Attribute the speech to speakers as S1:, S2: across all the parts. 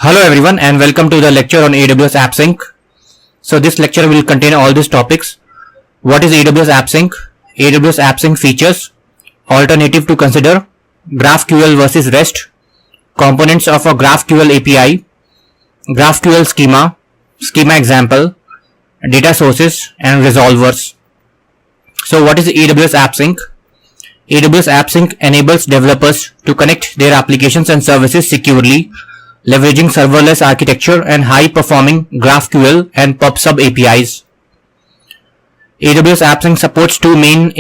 S1: Hello everyone and welcome to the lecture on AWS AppSync. So this lecture will contain all these topics. What is AWS AppSync? AWS AppSync features, alternative to consider, GraphQL versus REST, components of a GraphQL API, GraphQL schema example, data sources and resolvers. So what is AWS AppSync? AWS AppSync enables developers to connect their applications and services securely, leveraging serverless architecture and high-performing GraphQL and PubSub APIs. AWS AppSync supports two main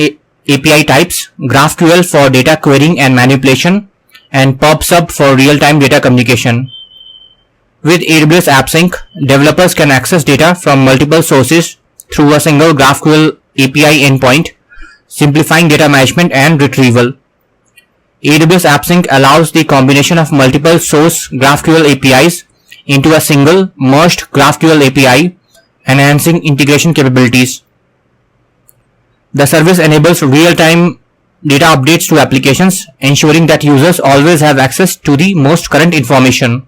S1: API types, GraphQL for data querying and manipulation, and PubSub for real-time data communication. With AWS AppSync, developers can access data from multiple sources through a single GraphQL API endpoint, simplifying data management and retrieval. AWS AppSync allows the combination of multiple source GraphQL APIs into a single merged GraphQL API, enhancing integration capabilities. The service enables real-time data updates to applications, ensuring that users always have access to the most current information.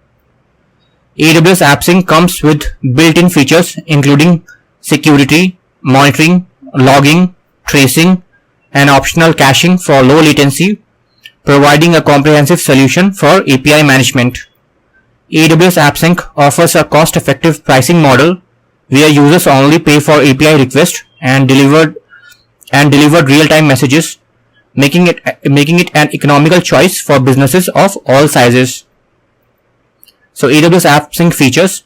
S1: AWS AppSync comes with built-in features including security, monitoring, logging, tracing, and optional caching for low latency, providing a comprehensive solution for API management. AWS AppSync offers a cost-effective pricing model where users only pay for API requests and delivered real-time messages, making it an economical choice for businesses of all sizes. So AWS AppSync features: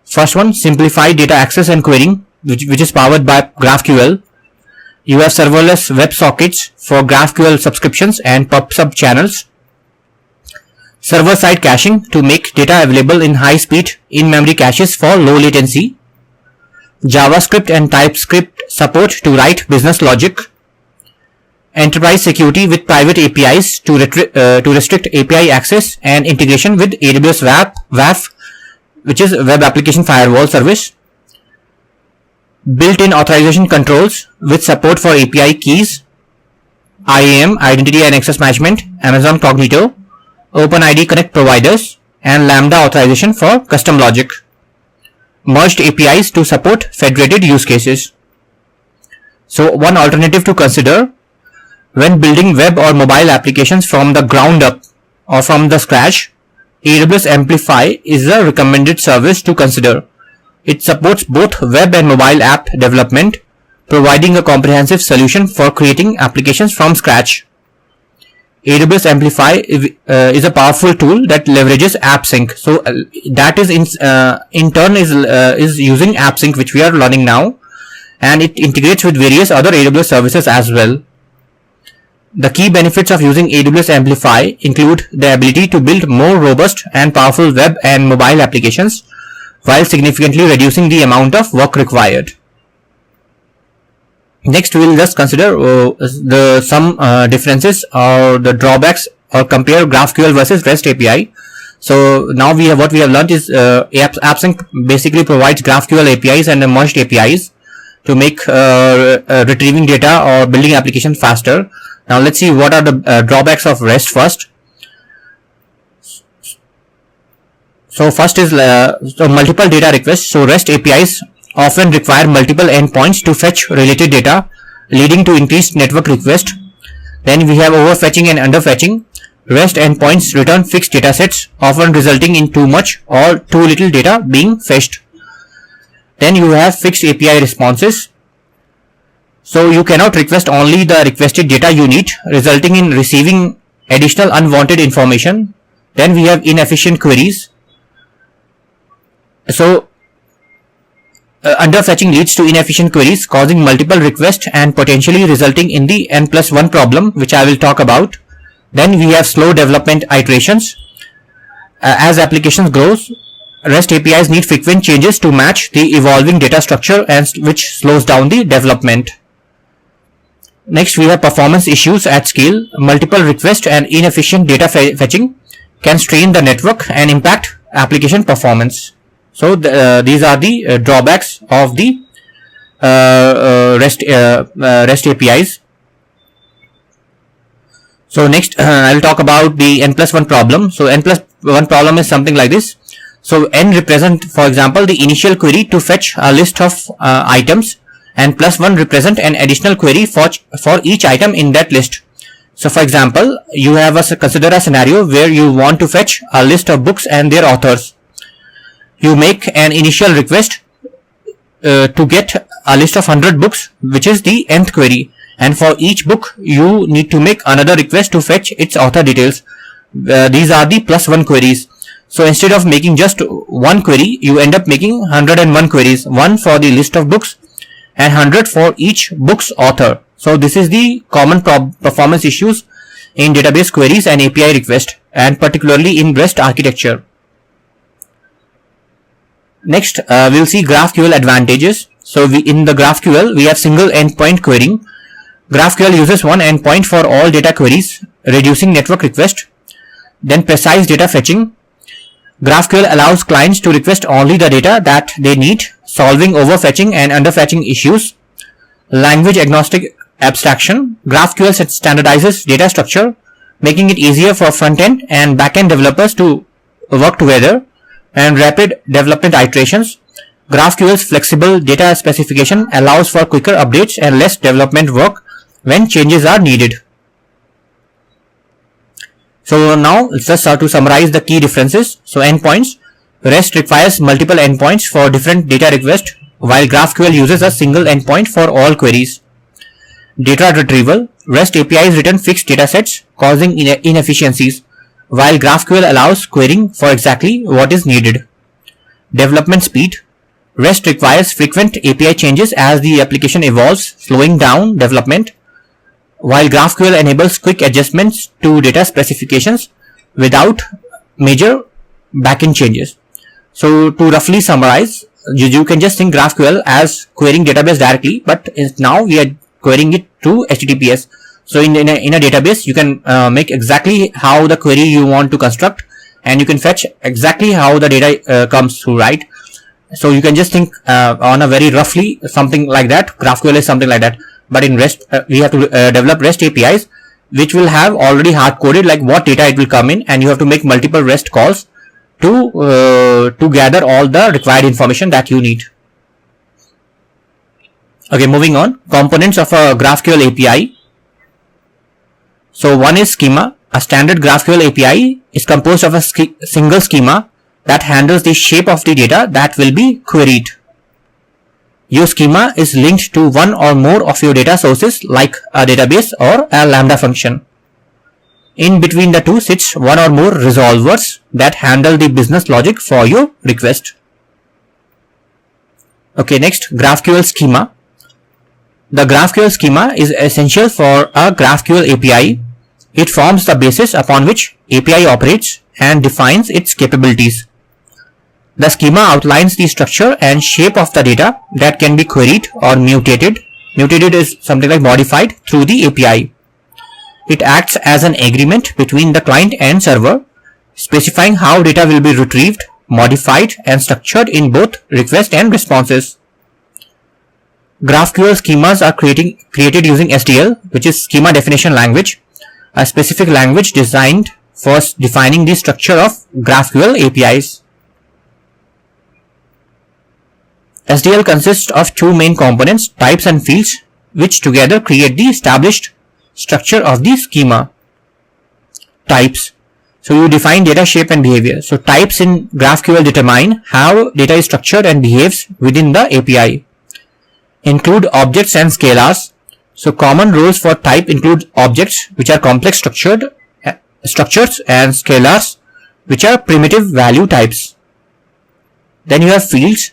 S1: first one, simplified data access and querying, which is powered by GraphQL. You have serverless WebSockets for GraphQL subscriptions and PubSub channels. Server-side caching to make data available in high-speed in-memory caches for low latency. JavaScript and TypeScript support to write business logic. Enterprise security with private APIs to restrict API access and integration with AWS WAF, which is Web Application Firewall service. Built-in authorization controls with support for API keys, IAM, Identity and Access Management, Amazon Cognito, OpenID Connect providers, and Lambda authorization for custom logic. Merged APIs to support federated use cases. So one alternative to consider: when building web or mobile applications from the ground up or from the scratch, AWS Amplify is a recommended service to consider. It supports both web and mobile app development, providing a comprehensive solution for creating applications from scratch. AWS Amplify is a powerful tool that leverages AppSync. So that is in turn is using AppSync, which we are learning now, and it integrates with various other AWS services as well. The key benefits of using AWS Amplify include the ability to build more robust and powerful web and mobile applications, while significantly reducing the amount of work required. Next, we will just consider some differences or the drawbacks, or compare GraphQL versus REST API. So now what we have learned is AppSync basically provides GraphQL APIs and merged APIs to make retrieving data or building applications faster. Now let's see what are the drawbacks of REST first. So first is multiple data requests. So REST APIs often require multiple endpoints to fetch related data, leading to increased network requests. Then we have overfetching and underfetching. REST endpoints return fixed datasets, often resulting in too much or too little data being fetched. Then you have fixed API responses. So you cannot request only the requested data you need, resulting in receiving additional unwanted information. Then we have inefficient queries. So underfetching leads to inefficient queries, causing multiple requests and potentially resulting in the N+1 problem, which I will talk about. Then we have slow development iterations. As applications grow, REST APIs need frequent changes to match the evolving data structure, and which slows down the development. Next, we have performance issues at scale. Multiple requests and inefficient data fetching can strain the network and impact application performance. So these are the drawbacks of the REST APIs. So next I will talk about the N+1 problem. So N+1 problem is something like this. So n represent, for example, the initial query to fetch a list of items, and +1 represent an additional query for each item in that list. So for example, you have consider a scenario where you want to fetch a list of books and their authors. You make an initial request to get a list of 100 books, which is the nth query, and for each book you need to make another request to fetch its author details. These are the +1 queries. So instead of making just one query, you end up making 101 queries, one for the list of books and 100 for each book's author. So this is the common performance issues in database queries and API request, and particularly in REST architecture. Next, we'll see GraphQL advantages. So in the GraphQL, we have single endpoint querying. GraphQL uses one endpoint for all data queries, reducing network request. Then precise data fetching. GraphQL allows clients to request only the data that they need, solving overfetching and underfetching issues. Language agnostic abstraction. GraphQL standardizes data structure, making it easier for front-end and back-end developers to work together. And rapid development iterations. GraphQL's flexible data specification allows for quicker updates and less development work when changes are needed. So now let's just start to summarize the key differences. So endpoints. REST requires multiple endpoints for different data requests, while GraphQL uses a single endpoint for all queries. Data retrieval. REST APIs return fixed datasets, causing inefficiencies, while GraphQL allows querying for exactly what is needed. Development speed. REST requires frequent API changes as the application evolves, slowing down development, while GraphQL enables quick adjustments to data specifications without major backend changes. So to roughly summarize, you can just think GraphQL as querying database directly, but now we are querying it through HTTPS. So in a database, you can make exactly how the query you want to construct, and you can fetch exactly how the data comes through, right? So you can just think on a very roughly something like that. GraphQL is something like that. But in REST, we have to develop REST APIs, which will have already hard coded like what data it will come in, and you have to make multiple REST calls to gather all the required information that you need. Okay, moving on. Components of a GraphQL API. So one is schema. A standard GraphQL API is composed of a single schema that handles the shape of the data that will be queried. Your schema is linked to one or more of your data sources like a database or a Lambda function. In between the two sits one or more resolvers that handle the business logic for your request. Okay, next, GraphQL schema. The GraphQL schema is essential for a GraphQL API. It forms the basis upon which API operates and defines its capabilities. The schema outlines the structure and shape of the data that can be queried or mutated. Mutated is something like modified through the API. It acts as an agreement between the client and server, specifying how data will be retrieved, modified, and structured in both request and responses. GraphQL schemas are created using SDL, which is schema definition language, a specific language designed for defining the structure of GraphQL APIs. SDL consists of two main components, types and fields, which together create the established structure of the schema. Types. So you define data shape and behavior. So types in GraphQL determine how data is structured and behaves within the API. Include objects and scalars. So common roles for type include objects, which are complex structures, and scalars, which are primitive value types. Then you have fields,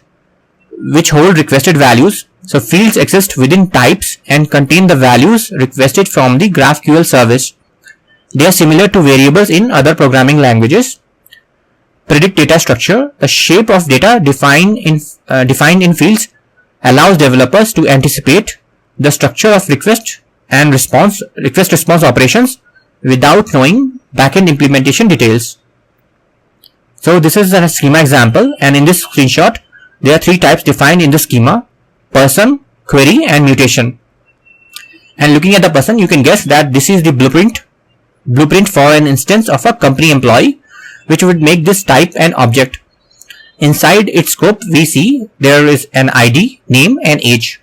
S1: which hold requested values. So fields exist within types and contain the values requested from the GraphQL service. They are similar to variables in other programming languages. Predict data structure. The shape of data defined in fields allows developers to anticipate the structure of request response operations without knowing backend implementation details. So this is a schema example, and in this screenshot, there are three types defined in the schema: person, query, and mutation. And looking at the person, you can guess that this is the blueprint for an instance of a company employee, which would make this type an object. Inside its scope, we see there is an ID, name and age.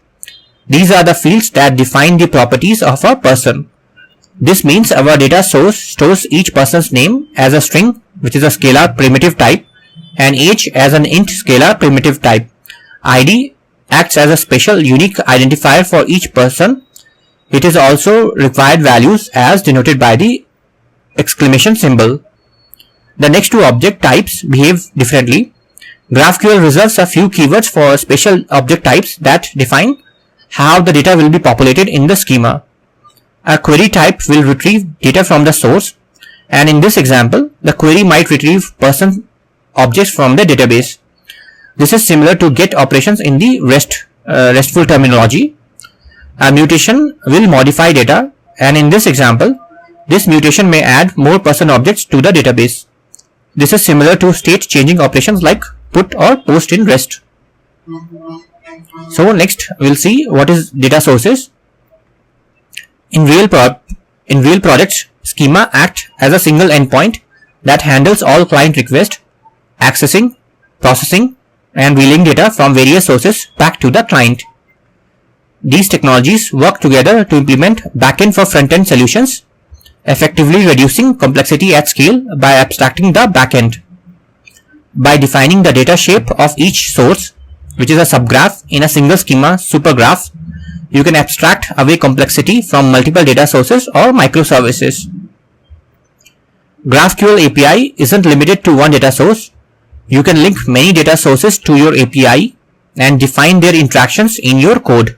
S1: These are the fields that define the properties of a person. This means our data source stores each person's name as a string, which is a scalar primitive type, and age as an int scalar primitive type. ID acts as a special unique identifier for each person. It is also required values as denoted by the exclamation symbol. The next two object types behave differently. GraphQL reserves a few keywords for special object types that define how the data will be populated in the schema. A query type will retrieve data from the source, and in this example, the query might retrieve person objects from the database. This is similar to GET operations in the RESTful terminology. A mutation will modify data, and in this example, this mutation may add more person objects to the database. This is similar to state changing operations like put or post in REST. So next we'll see what is data sources. In real projects, schema acts as a single endpoint that handles all client requests, accessing, processing, and relaying data from various sources back to the client. These technologies work together to implement backend for front-end solutions, effectively reducing complexity at scale by abstracting the backend. By defining the data shape of each source, which is a subgraph in a single schema supergraph, you can abstract away complexity from multiple data sources or microservices. GraphQL API isn't limited to one data source. You can link many data sources to your API and define their interactions in your code.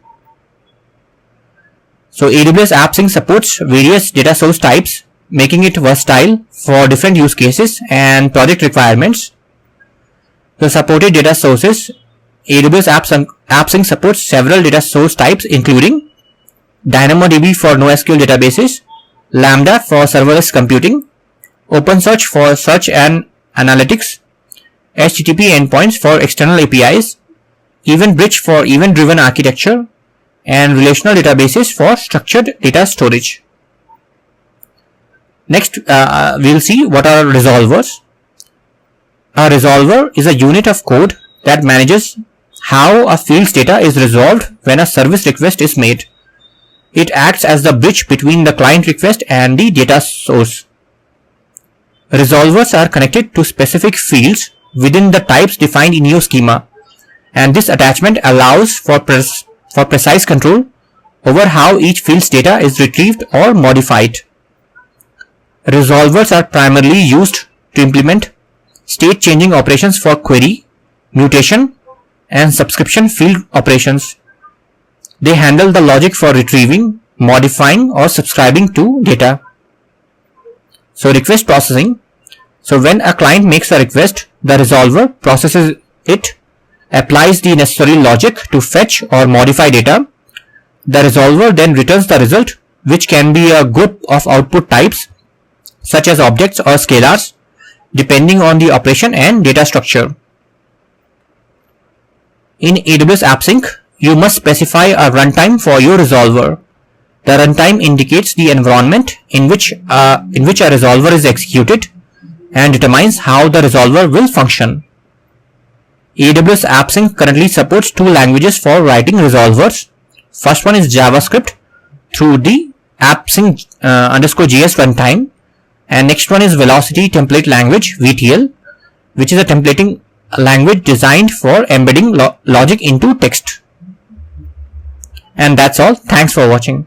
S1: So AWS AppSync supports various data source types, making it versatile for different use cases and project requirements. The supported data sources, AWS AppSync supports several data source types including DynamoDB for NoSQL databases, Lambda for serverless computing, OpenSearch for search and analytics, HTTP endpoints for external APIs, EventBridge for event-driven architecture, and relational databases for structured data storage. Next, we'll see what are resolvers. A resolver is a unit of code that manages how a field's data is resolved when a service request is made. It acts as the bridge between the client request and the data source. Resolvers are connected to specific fields within the types defined in your schema, and this attachment allows for precise control over how each field's data is retrieved or modified. Resolvers are primarily used to implement state-changing operations for query, mutation, and subscription field operations. They handle the logic for retrieving, modifying, or subscribing to data. So request processing. So when a client makes a request, the resolver processes it, applies the necessary logic to fetch or modify data. The resolver then returns the result, which can be a group of output types such as objects or scalars, depending on the operation and data structure. In AWS AppSync, you must specify a runtime for your resolver. The runtime indicates the environment in which a resolver is executed and determines how the resolver will function. AWS AppSync currently supports two languages for writing resolvers. First one is JavaScript through the AppSync _JS runtime, and next one is Velocity Template Language VTL, which is a templating language designed for embedding logic into text. And that's all. Thanks for watching.